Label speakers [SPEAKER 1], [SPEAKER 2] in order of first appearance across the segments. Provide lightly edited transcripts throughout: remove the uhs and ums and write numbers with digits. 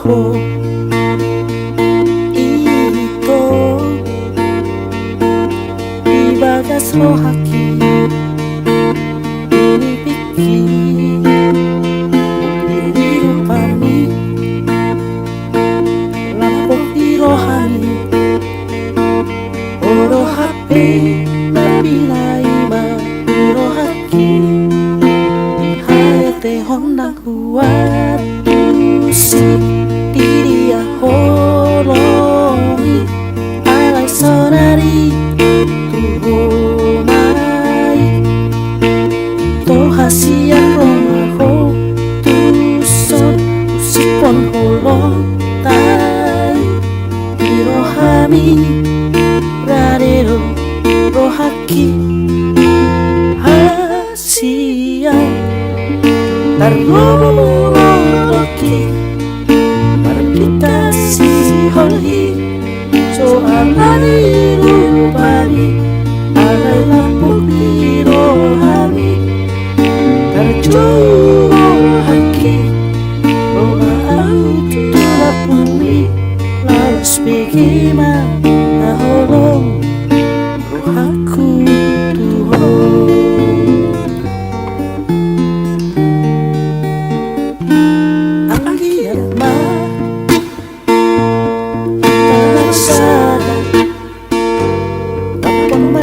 [SPEAKER 1] trabajo ito ibagas rohaki pinipikir diri kami lampok di rohani oro HP tapi laima di rohaki hayate honda kuat musik diri ya holongi alai sonari tuhomai to hasia romaho tuson usipon holong tai di rohami radero rohaki hasia tarroki marpitasi holhi soalani rupani alai lampuk di rohani terjuru haki roma autu lapumi lalu spikima naholong rohaku Tuhan.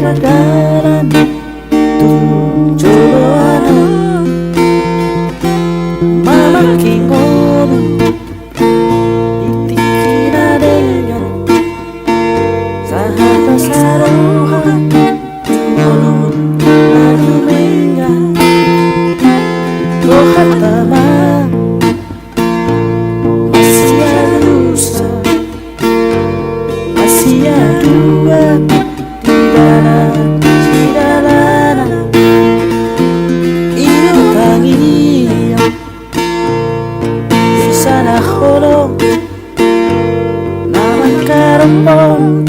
[SPEAKER 1] Daran tujuan mama kingon itikina dengan sahata sarohan tuon lalu menga rohatama masih ada lusa masih ada dua sana holo naman karapon